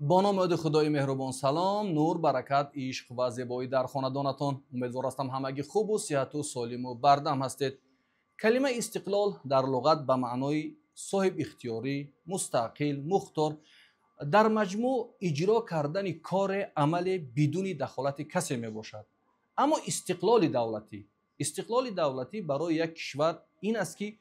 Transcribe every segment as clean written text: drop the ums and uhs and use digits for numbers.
با نام خدای مهربان سلام، نور، برکت، عشق و زیبایی در خاندانتان. امیدوار هستم همگی خوب و صحت و سالم و بردم هستید. کلمه استقلال در لغت به معنای صاحب اختیاری، مستقل، مختار، در مجموع اجرا کردن کار عمل بدون دخالت کسی می باشد. اما استقلال دولتی برای یک کشور این است که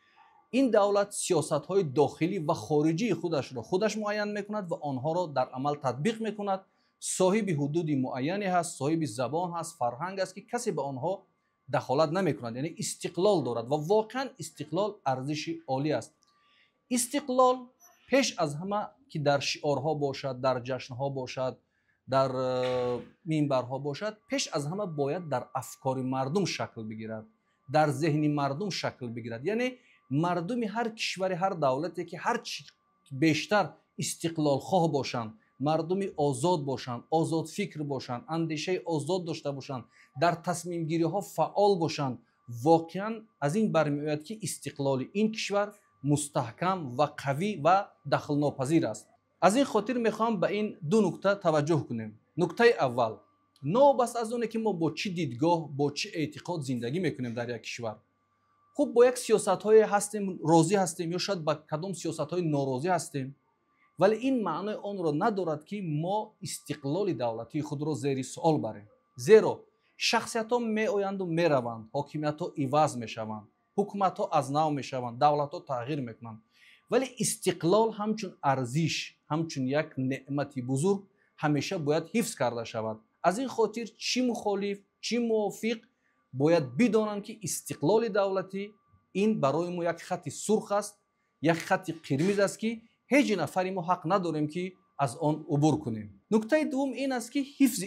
این دولت سیاست‌های داخلی و خارجی خودش معین می‌کند و آنها را در عمل تطبیق می‌کند. صاحب حدود معینی هست، صاحب زبان هست، فرهنگ است که کسی به آنها دخالت نمی‌کند، یعنی استقلال دارد و واقعا استقلال ارزش عالی است. استقلال پیش از همه که در شعارها باشد، در جشن‌ها باشد، در منبرها باشد، پیش از همه باید در افکار مردم شکل بگیرد، در ذهن مردم شکل بگیرد. یعنی مردم هر کشور، هر دولتی که هر چی بیشتر استقلال خواه باشند، مردم آزاد باشند، آزاد فکر باشند، اندیشه آزاد داشته باشند، در تصمیم گیری ها فعال باشند، واقعا از این برمیآید که استقلال این کشور مستحکم و قوی و دخل ناپذیر است. از این خاطر میخوام به این دو نکته توجه کنیم. نکته اول، بس از اونه که ما با چه دیدگاه، با چه اعتقاد زندگی میکنیم در یک کشور. خب با یک سیاست های هستیم راضی هستیم یا شاید با کدام سیاست های ناراضی هستیم، ولی این معنی آن را ندارد که ما استقلال دولتی خود را زیر سوال بریم. زیرا شخصیت ها می آیند و می روند، حاکمیت ها عوض می شوند، حکومت ها از نو می شوند، دولت ها تغییر می کنند، ولی استقلال همچون ارزش، همچون یک نعمت بزرگ همیشه باید حفظ کرده شود. از این خاطر چی مخالف چی موافق باید بدانند که استقلال دولتی این برای ما یک خط سرخ است، یک خط قرمز است که هیچ نفری ما حق نداریم که از آن عبور کنیم. نکته دوم این است که حفظ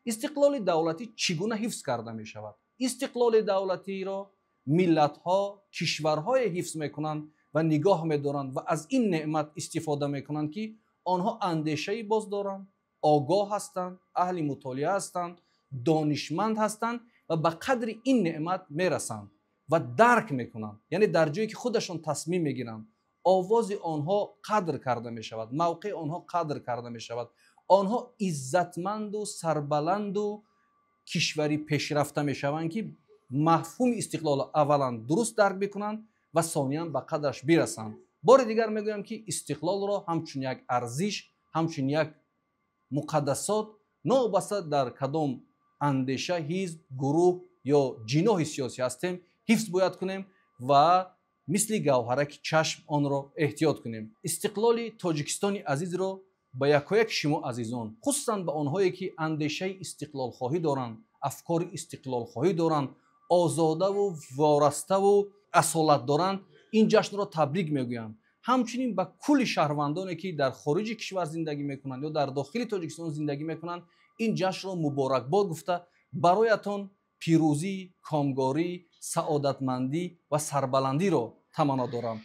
استقلال دولتی چگونه حفظ کرده می شود. استقلال دولتی را ملت ها، کشورهای حفظ می کنند و نگاه می دارند و از این نعمت استفاده می کنند که آنها اندیشه باز دارند، آگاه هستند، اهل مطالعه هستند، دانشمند هستند و به قدر این نعمت میرسند و درک میکنند. یعنی در جایی که خودشان تصمیم میگیرند، آواز آنها قدر کرده می شود، موقع آنها قدر کرده می شود، آنها عزتمند و سربلند و کشوری پیشرفته می شوند که مفهوم استقلال اولا درست درک بکنند و ثانیاً به قدرش برسند. بار دیگر میگویم که استقلال را همچون یک ارزش، همچون یک مقدسات، نابسته در کدام اندیشه، حزب، گروه یا جناح سیاسی هستیم حفظ باید کنیم و مثل گوهرک چشم آن را احتیاط کنیم. استقلال تاجیکستان عزیز را به یکایک شما عزیزان، خصوصا به آنهایی که اندیشه استقلال خواهی دارند، افکار استقلال خواهی دارند، آزاده و وارسته و اصالت دارند، این جشن را تبریک میگویم. همچنین به کل شهروندانی که در خارج کشور زندگی میکنند یا در داخل تاجیکستان زندگی میکنند این جشن را مبارکباد گفته برایتان پیروزی، کامگاری، سعادتمندی و سربلندی را تمنا دارم.